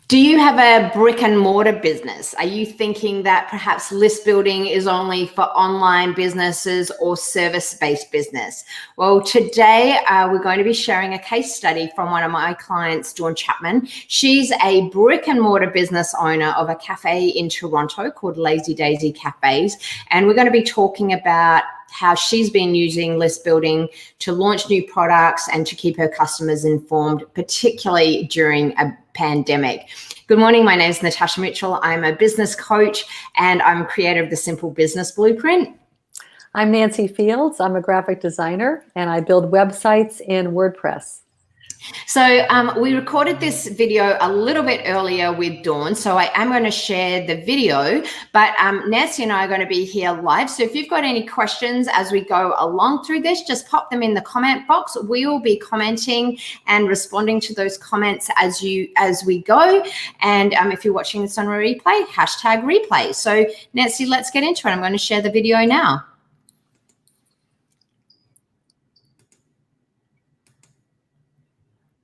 Do you have a brick and mortar business? Are you thinking that perhaps list building is only for online businesses or service-based business? Well, today we're going to be sharing a case study from one of my clients, Dawn Chapman. She's a brick and mortar business owner of a cafe in Toronto called Lazy Daisy Cafes. And we're going to be talking about how she's been using list building to launch new products and to keep her customers informed, particularly during a pandemic. Good morning, my name is Natasha Mitchell. I'm a business coach and I'm creator of the Simple Business Blueprint. I'm Nancy Fields. I'm a graphic designer and I build websites in WordPress. So we recorded this video a little bit earlier with Dawn, so I am going to share the video, but Nancy and I are going to be here live. So if you've got any questions as we go along through this, just pop them in the comment box. We will be commenting and responding to those comments as we go. And if you're watching this on a replay, hashtag replay. So Nancy, let's get into it. I'm going to share the video now.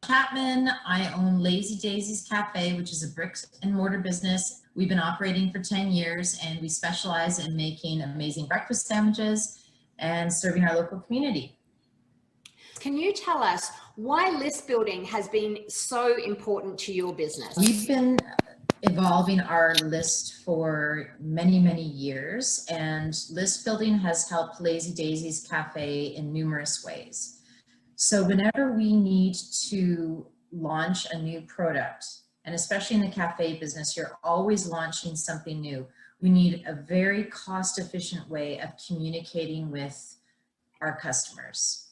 Chapman. I own Lazy Daisy's Cafe, which is a bricks and mortar business. We've been operating for 10 years and we specialize in making amazing breakfast sandwiches and serving our local community. Can you tell us why list building has been so important to your business? We've been evolving our list for many, many years, and list building has helped Lazy Daisy's Cafe in numerous ways. So whenever we need to launch a new product, and especially in the cafe business, you're always launching something new. We need a very cost-efficient way of communicating with our customers.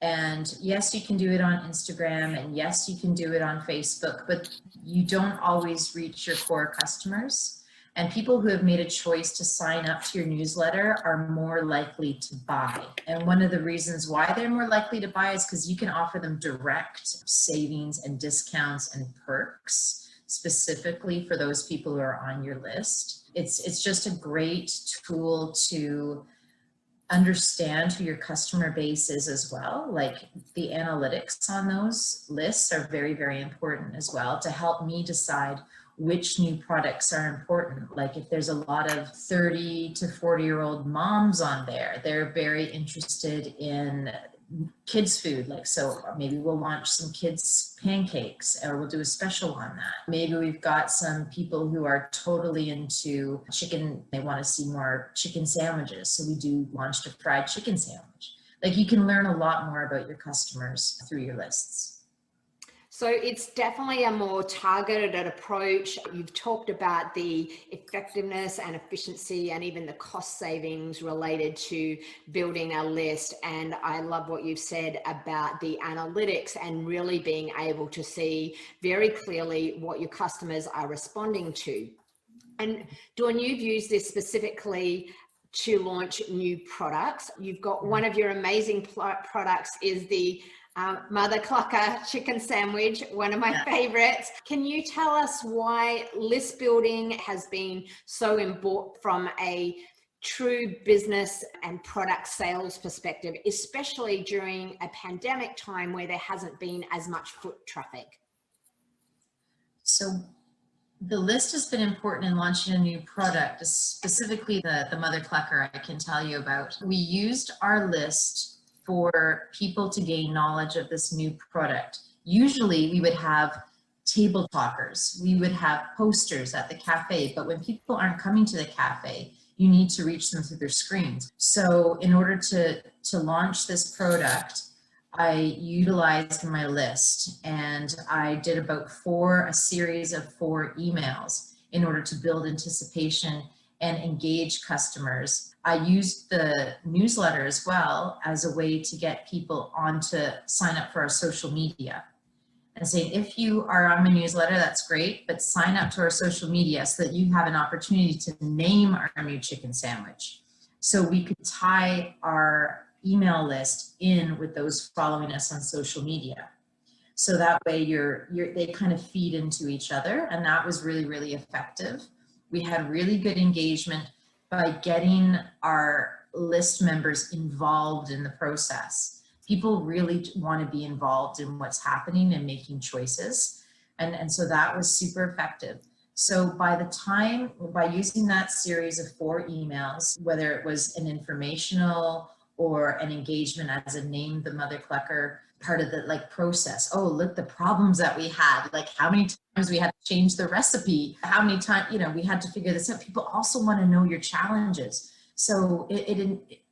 And yes, you can do it on Instagram, and yes, you can do it on Facebook, but you don't always reach your core customers. And people who have made a choice to sign up to your newsletter are more likely to buy. And one of the reasons why they're more likely to buy is because you can offer them direct savings and discounts and perks specifically for those people who are on your list. It's just a great tool to understand who your customer base is as well. Like the analytics on those lists are very, very important as well to help me decide which new products are important. Like if there's a lot of 30 to 40-year-old moms on there, they're very interested in kids food. Like, so maybe we'll launch some kids pancakes or we'll do a special on that. Maybe we've got some people who are totally into chicken. They want to see more chicken sandwiches. So we launched a fried chicken sandwich. Like you can learn a lot more about your customers through your lists. So it's definitely a more targeted approach. You've talked about the effectiveness and efficiency and even the cost savings related to building a list. And I love what you've said about the analytics and really being able to see very clearly what your customers are responding to. And Dawn, you've used this specifically to launch new products. You've got one of your amazing products is the Mother Clucker chicken sandwich, one of my favorites. Can you tell us why list building has been so important from a true business and product sales perspective, especially during a pandemic time where there hasn't been as much foot traffic? So the list has been important in launching a new product, specifically the Mother Clucker I can tell you about. We used our list for people to gain knowledge of this new product. Usually we would have table talkers, we would have posters at the cafe, but when people aren't coming to the cafe, you need to reach them through their screens. So in order to launch this product, I utilized my list and I did a series of 4 emails in order to build anticipation and engage customers. I used the newsletter as well as a way to get people on to sign up for our social media and saying, if you are on my newsletter, that's great, but sign up to our social media so that you have an opportunity to name our new chicken sandwich. So we could tie our email list in with those following us on social media. So that way they kind of feed into each other, and that was really, really effective. We had really good engagement by getting our list members involved in the process. People really want to be involved in what's happening and making choices. And so that was super effective. So by using that series of 4 emails, whether it was an informational or an engagement as a name the mother clucker part of the like process. Oh, look, the problems that we had, like how many times we had to change the recipe, how many times, we had to figure this out. People also want to know your challenges. So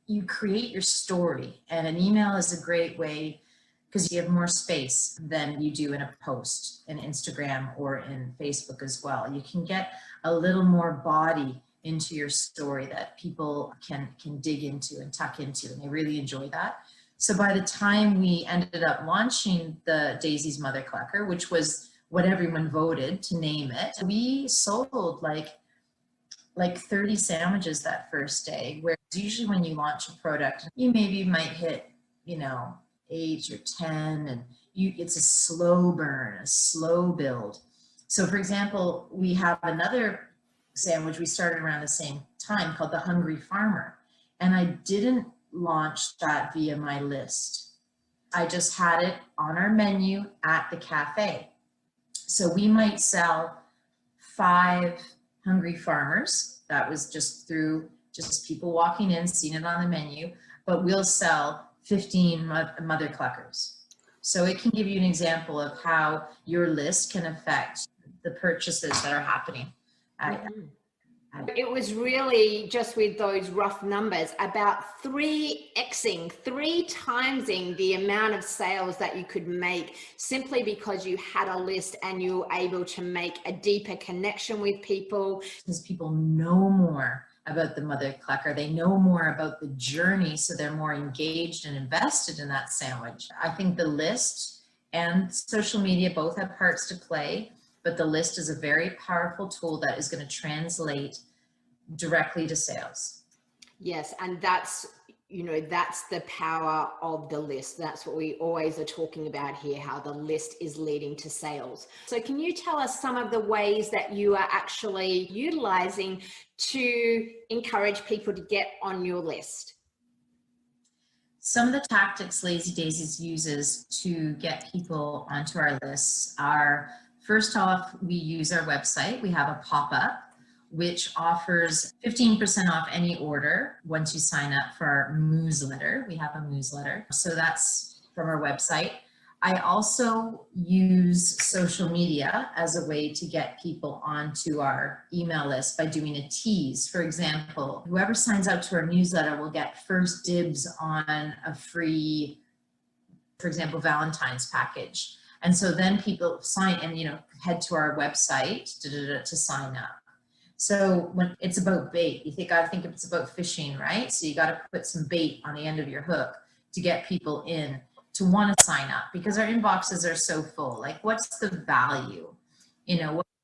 you create your story, and an email is a great way because you have more space than you do in a post in Instagram or in Facebook as well. You can get a little more body into your story that people can dig into and tuck into, and they really enjoy that. So by the time we ended up launching the Daisy's Mother Clucker, which was what everyone voted to name it, we sold like 30 sandwiches that first day, whereas usually when you launch a product, you maybe might hit, 8 or 10, and it's a slow burn, a slow build. So for example, we have another sandwich we started around the same time called the Hungry Farmer. And I didn't launch that via my list. I just had it on our menu at the cafe. So we might sell 5 Hungry Farmers. That was just through people walking in, seeing it on the menu, but we'll sell 15 mother cluckers. So it can give you an example of how your list can affect the purchases that are happening. It was really, just with those rough numbers, about 3xing, 3 timesing the amount of sales that you could make simply because you had a list and you were able to make a deeper connection with people. Because people know more about the mother clucker, they know more about the journey, so they're more engaged and invested in that sandwich. I think the list and social media both have parts to play, but the list is a very powerful tool that is going to translate directly to sales. Yes, and that's the power of the list. That's what we always are talking about here, how the list is leading to sales. So can you tell us some of the ways that you are actually utilizing to encourage people to get on your list? Some of the tactics Lazy Daisies uses to get people onto our lists are, first off, we use our website. We have a pop-up which offers 15% off any order once you sign up for our newsletter. We have a newsletter. So that's from our website. I also use social media as a way to get people onto our email list by doing a tease. For example, whoever signs up to our newsletter will get first dibs on a free, for example, Valentine's package. And so then people sign and, head to our website to sign up. So when it's about bait, you gotta think if it's about fishing, right? So you gotta put some bait on the end of your hook to get people in to want to sign up, because our inboxes are so full. Like, what's the value?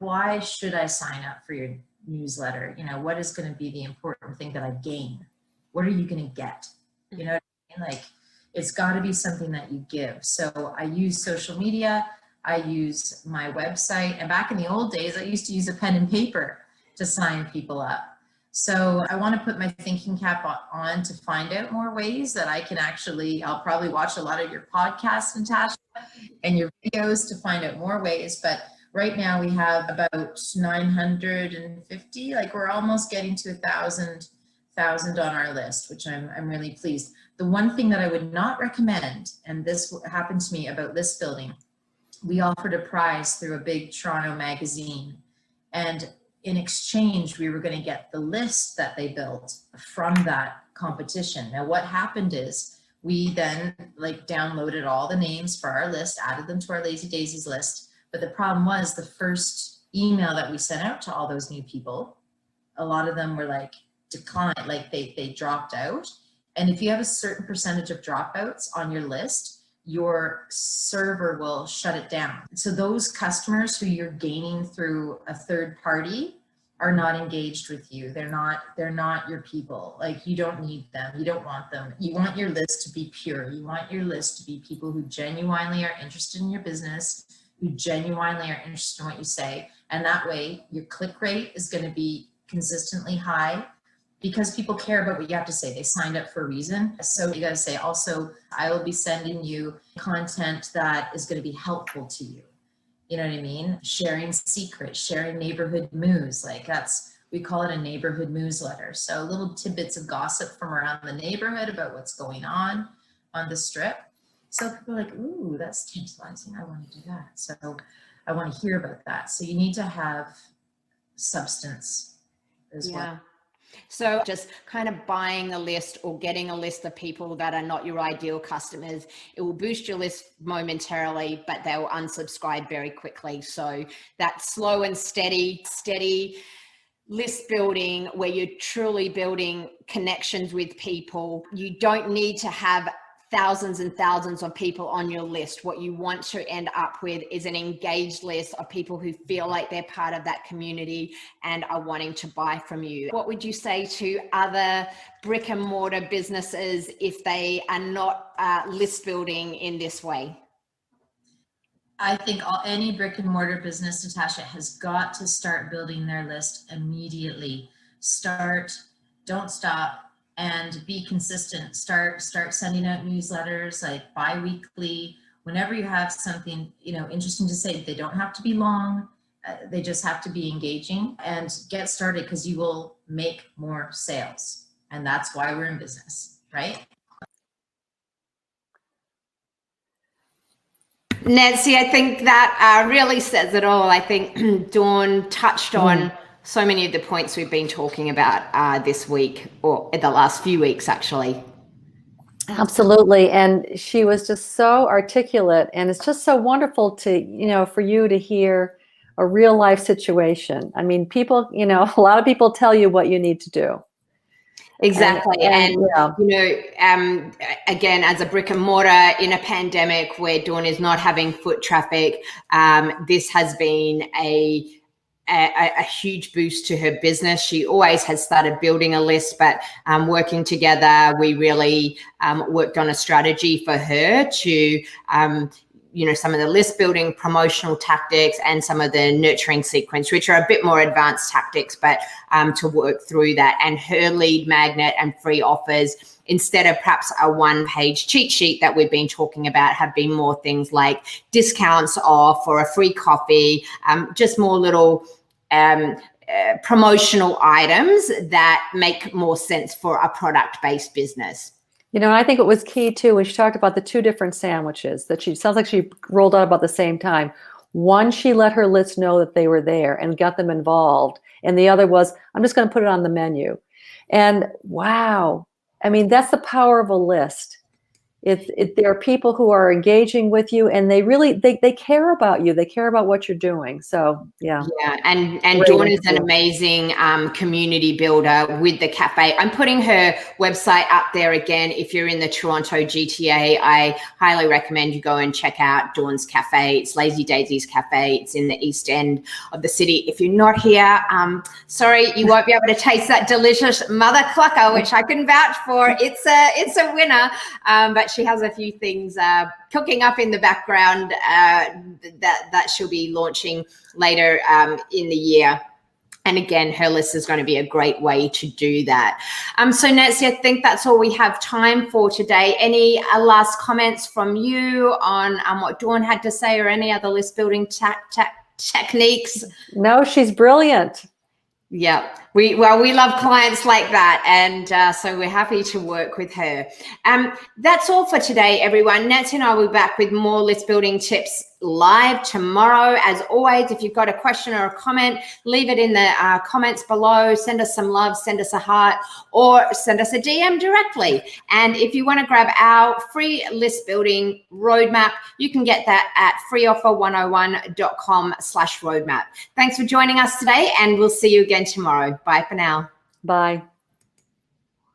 Why should I sign up for your newsletter? What is going to be the important thing that I gain? What are you going to get? You know what I mean? Like, it's got to be something that you give. So I use social media. I use my website. And back in the old days, I used to use a pen and paper to sign people up. So I want to put my thinking cap on to find out more ways that I can I'll probably watch a lot of your podcasts, Natasha, and your videos to find out more ways. But right now we have about 950, like we're almost getting to 1,000 on our list, which I'm really pleased. The one thing that I would not recommend, and this happened to me about list building, we offered a prize through a big Toronto magazine, and in exchange, we were going to get the list that they built from that competition. Now, what happened is we then downloaded all the names for our list, added them to our Lazy Daisies list. But the problem was the first email that we sent out to all those new people, a lot of them were declined, they dropped out. And if you have a certain percentage of dropouts on your list, your server will shut it down. So those customers who you're gaining through a third party are not engaged with you. They're not your people. You don't need them. You don't want them. You want your list to be pure. You want your list to be people who genuinely are interested in your business, who genuinely are interested in what you say. And that way your click rate is going to be consistently high, because people care about what you have to say. They signed up for a reason. So you got to say, also, I will be sending you content that is going to be helpful to you. You know what I mean? Sharing secrets, sharing neighborhood news. Like we call it a neighborhood newsletter. So little tidbits of gossip from around the neighborhood about what's going on the strip. So people are like, ooh, that's tantalizing. I want to do that. So I want to hear about that. So you need to have substance as well. So just kind of buying a list or getting a list of people that are not your ideal customers, it will boost your list momentarily, but they will unsubscribe very quickly. So that slow and steady list building where you're truly building connections with people. You don't need to have thousands and thousands of people on your list. What you want to end up with is an engaged list of people who feel like they're part of that community and are wanting to buy from you. What would you say to other brick and mortar businesses if they are not list building in this way? I think any brick and mortar business, Natasha, has got to start building their list immediately. Start, don't stop, and be consistent. Start sending out newsletters like bi-weekly. Whenever you have something, interesting to say, they don't have to be long. They just have to be engaging, and get started, because you will make more sales. And that's why we're in business, right? Nancy, I think that really says it all. I think Dawn touched on so many of the points we've been talking about this week, or the last few weeks, actually. Absolutely. And she was just so articulate, and it's just so wonderful to, for you to hear a real life situation. I mean, people, a lot of people tell you what you need to do. Exactly. And again, as a brick and mortar in a pandemic where Dawn is not having foot traffic, this has been a huge boost to her business. She always has started building a list, but working together, we really worked on a strategy for her to some of the list building promotional tactics and some of the nurturing sequence, which are a bit more advanced tactics, but to work through that. And her lead magnet and free offers, instead of perhaps a one-page cheat sheet that we've been talking about, have been more things like discounts off or a free coffee, just more little promotional items that make more sense for a product-based business. I think it was key too when she talked about the two different sandwiches that sounds like she rolled out about the same time. One, she let her list know that they were there and got them involved. And the other was, I'm just going to put it on the menu. And wow, I mean, that's the power of a list. There are people who are engaging with you, and they really, they care about you. They care about what you're doing. So, yeah. Yeah, and Dawn is an amazing community builder with the cafe. I'm putting her website up there again. If you're in the Toronto GTA, I highly recommend you go and check out Dawn's cafe. It's Lazy Daisy's Cafe. It's in the east end of the city. If you're not here, sorry, you won't be able to taste that delicious mother clucker, which I can vouch for. It's a winner, but she has a few things cooking up in the background that she'll be launching later in the year. And again, her list is going to be a great way to do that. So Nancy, I think that's all we have time for today. Any last comments from you on what Dawn had to say, or any other list building techniques? No, she's brilliant. Yeah, we love clients like that, and so we're happy to work with her. That's all for today, everyone. Nancy and I will be back with more list building tips live tomorrow. As always, if you've got a question or a comment, leave it in the comments below. Send us some love, send us a heart, or send us a DM directly. And if you want to grab our free list building roadmap, you can get that at freeoffer101.com/roadmap. Thanks for joining us today, and we'll see you again tomorrow. Bye for now. Bye.